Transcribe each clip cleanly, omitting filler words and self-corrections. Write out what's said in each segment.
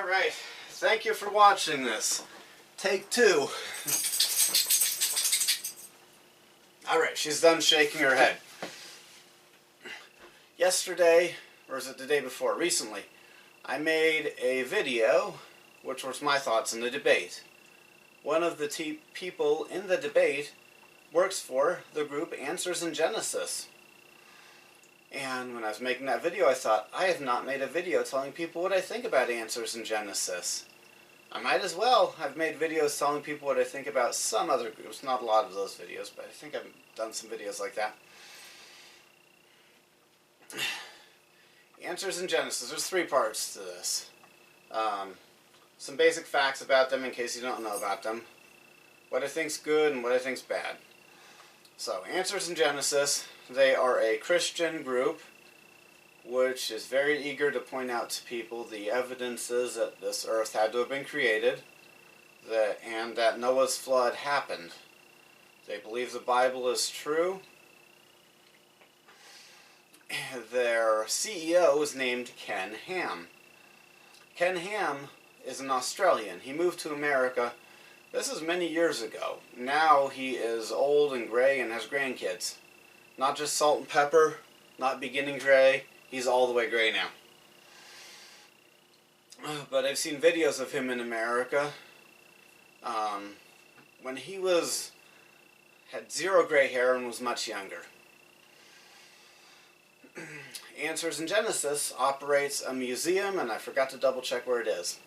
Alright, thank you for watching this. Take two. Alright, she's done shaking her head. Yesterday, or is it the day before, recently, I made a video which was my thoughts in the debate. One of the people in the debate works for the group Answers in Genesis. And when I was making that video, I thought, I have not made a video telling people what I think about Answers in Genesis. I might as well. I've made videos telling people what I think about some other groups. Not a lot of those videos, but I think I've done some videos like that. Answers in Genesis. There's three parts to this. Some basic facts about them in case you don't know about them. What I think's good and what I think's bad. So, Answers in Genesis. They are a Christian group which is very eager to point out to people the evidences that this earth had to have been created and that Noah's flood happened. They believe the Bible is true. Their CEO is named Ken Ham. Ken Ham is an Australian. He moved to America. This is many years ago. Now he is old and gray and has grandkids. Not just salt and pepper, not beginning gray, he's all the way gray now. But I've seen videos of him in America. When he had zero gray hair and was much younger. Answers in Genesis operates a museum, and I forgot to double check where it is.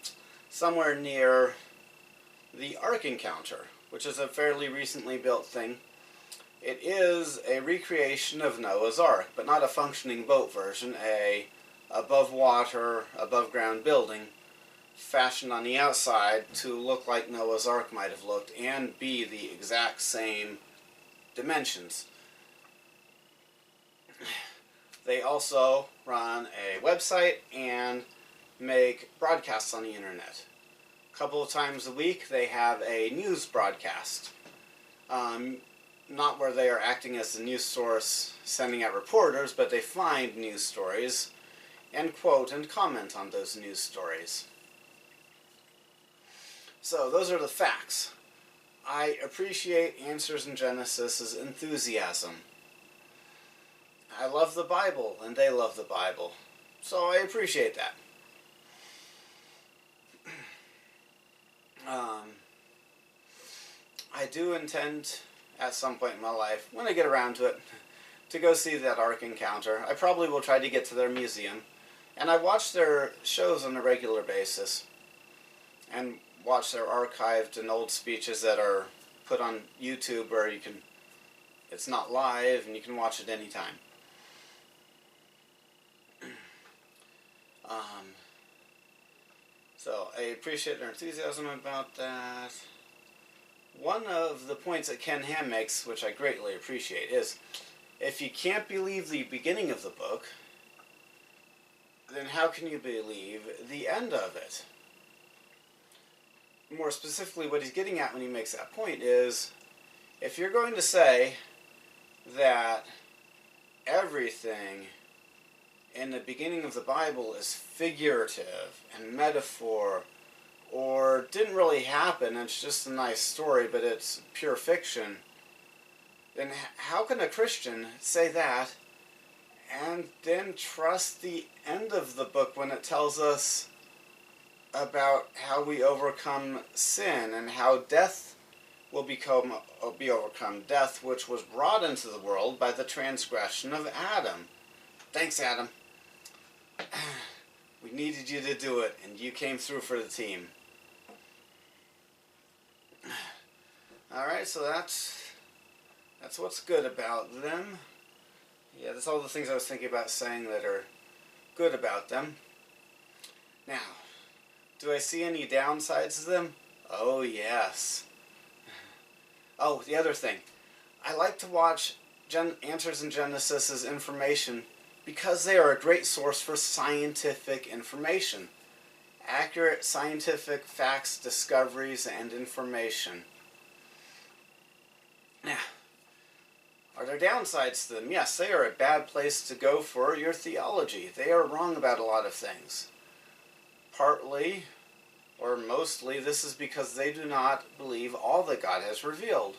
Somewhere near the Ark Encounter, which is a fairly recently built thing. It is a recreation of Noah's Ark, but not a functioning boat version, a above water, above ground building fashioned on the outside to look like Noah's Ark might have looked and be the exact same dimensions. They also run a website and make broadcasts on the internet. A couple of times a week they have a news broadcast. Not where they are acting as the news source sending out reporters, but they find news stories and quote and comment on those news stories. So those are the facts. I appreciate Answers in Genesis' enthusiasm. I love the Bible, and they love the Bible. So I appreciate that. I do intend, at some point in my life, when I get around to it, to go see that Ark Encounter. I probably will try to get to their museum. And I watch their shows on a regular basis. And watch their archived and old speeches that are put on YouTube where you can, it's not live and you can watch it anytime. So I appreciate their enthusiasm about that. One of the points that Ken Ham makes, which I greatly appreciate, is if you can't believe the beginning of the book, then how can you believe the end of it? More specifically, what he's getting at when he makes that point is, if you're going to say that everything in the beginning of the Bible is figurative and metaphor, or didn't really happen, it's just a nice story, but it's pure fiction, then how can a Christian say that and then trust the end of the book when it tells us about how we overcome sin and how death will be overcome? Death which was brought into the world by the transgression of Adam. Thanks, Adam. We needed you to do it, and you came through for the team. Alright, so that's what's good about them. Yeah, that's all the things I was thinking about saying that are good about them. Now, do I see any downsides to them? Oh, yes. Oh, the other thing. I like to watch Answers in Genesis' information because they are a great source for scientific information. Accurate scientific facts, discoveries, and information. Now, are there downsides to them? Yes, they are a bad place to go for your theology. They are wrong about a lot of things. Partly or mostly this is because they do not believe all that God has revealed.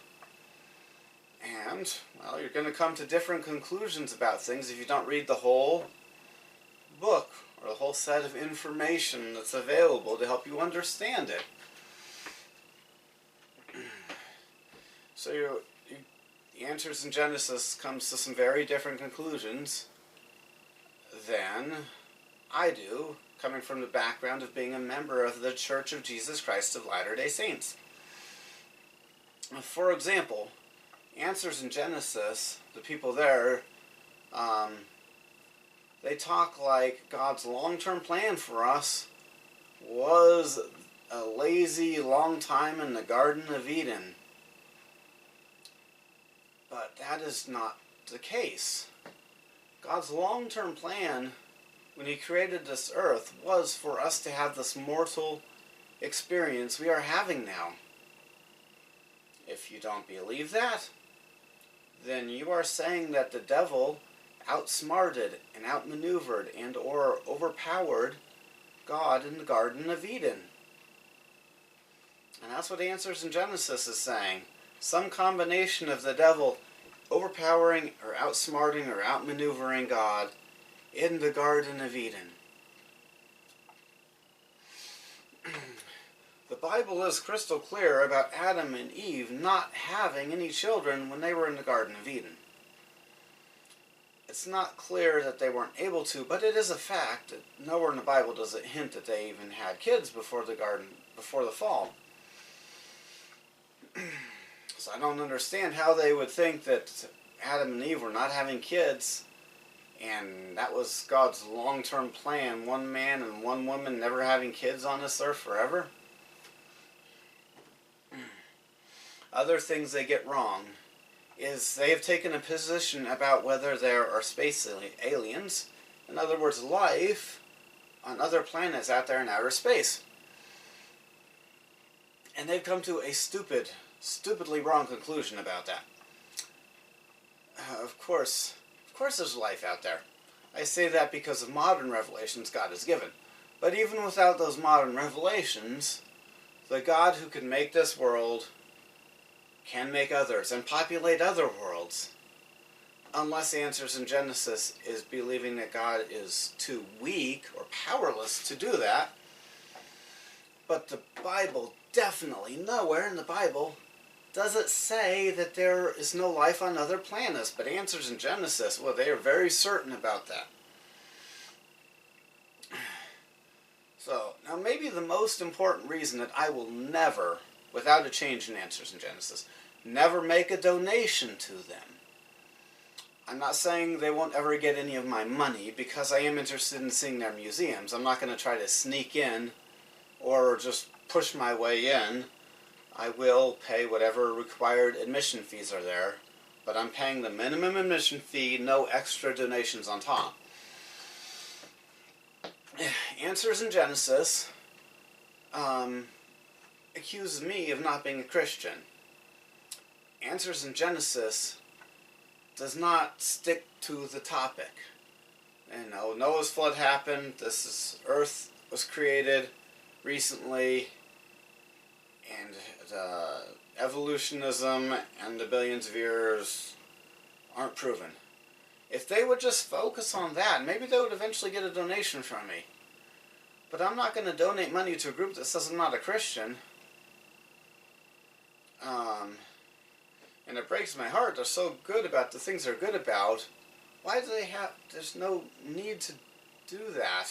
And, well, you're going to come to different conclusions about things if you don't read the whole book or the whole set of information that's available to help you understand it. So the Answers in Genesis comes to some very different conclusions than I do, coming from the background of being a member of the Church of Jesus Christ of Latter-day Saints. For example, Answers in Genesis, the people there, they talk like God's long-term plan for us was a lazy long time in the Garden of Eden. But that is not the case. God's long-term plan when He created this earth was for us to have this mortal experience we are having now. If you don't believe that, then you are saying that the devil outsmarted and outmaneuvered and or overpowered God in the Garden of Eden. And that's what Answers in Genesis is saying. Some combination of the devil overpowering or outsmarting or outmaneuvering God in the Garden of Eden. The Bible is crystal clear about Adam and Eve not having any children when they were in the Garden of Eden. It's not clear that they weren't able to, but it is a fact that nowhere in the Bible does it hint that they even had kids before the fall. So I don't understand how they would think that Adam and Eve were not having kids, and that was God's long-term plan, one man and one woman never having kids on this earth forever. Other things they get wrong is they have taken a position about whether there are space aliens, in other words, life on other planets out there in outer space. And they've come to a stupidly wrong conclusion about that. Of course there's life out there. I say that because of modern revelations God has given. But even without those modern revelations, the God who can make this world can make others and populate other worlds. Unless Answers in Genesis is believing that God is too weak or powerless to do that. But the Bible definitely, nowhere in the Bible does it say that there is no life on other planets. But Answers in Genesis, well, they are very certain about that. So, now maybe the most important reason that I will never, without a change in Answers in Genesis, never make a donation to them. I'm not saying they won't ever get any of my money, because I am interested in seeing their museums. I'm not going to try to sneak in or just push my way in. I will pay whatever required admission fees are there, but I'm paying the minimum admission fee, no extra donations on top. Answers in Genesis accuses me of not being a Christian. Answers in Genesis does not stick to the topic. You know, Noah's flood happened, Earth was created recently, and evolutionism and the billions of years aren't proven. If they would just focus on that, maybe they would eventually get a donation from me. But I'm not going to donate money to a group that says I'm not a Christian. And it breaks my heart. They're so good about the things they're good about. Why do they have... There's no need to do that.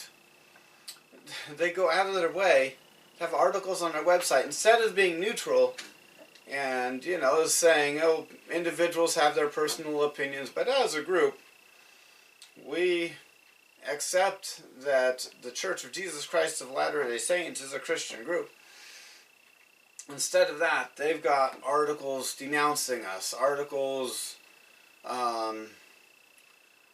They go out of their way to have articles on their website instead of being neutral and, you know, saying, oh, individuals have their personal opinions, but as a group, we accept that the Church of Jesus Christ of Latter-day Saints is a Christian group. Instead of that, they've got articles denouncing us, articles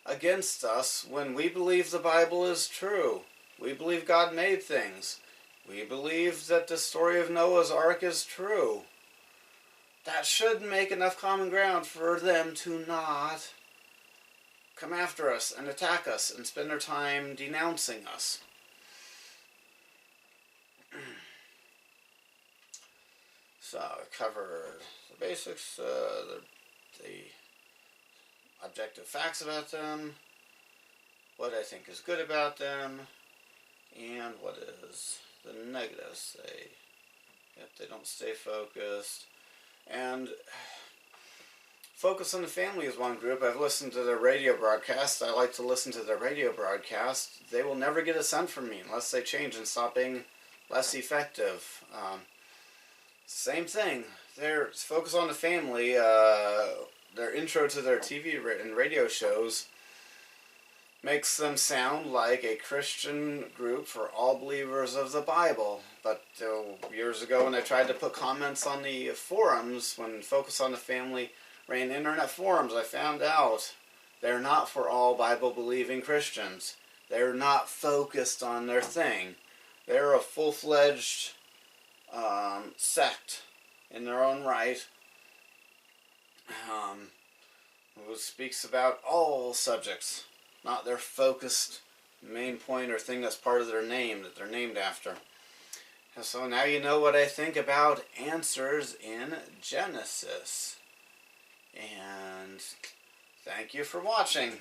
against us when we believe the Bible is true. We believe God made things. We believe that the story of Noah's Ark is true. That should make enough common ground for them to not come after us and attack us and spend their time denouncing us. So I covered the basics, the objective facts about them, what I think is good about them, and what is the negatives. If they don't stay focused. And Focus on the Family is one group. I've listened to their radio broadcast. I like to listen to their radio broadcast. They will never get a cent from me unless they change and stop being less effective. Same thing. Their Focus on the Family, their intro to their TV and radio shows makes them sound like a Christian group for all believers of the Bible. But years ago when I tried to put comments on the forums, when Focus on the Family ran internet forums, I found out they're not for all Bible-believing Christians. They're not focused on their thing. They're a full-fledged sect in their own right, who speaks about all subjects, not their focused main point or thing that's part of their name, that they're named after. So now you know what I think about answers in Genesis. And thank you for watching.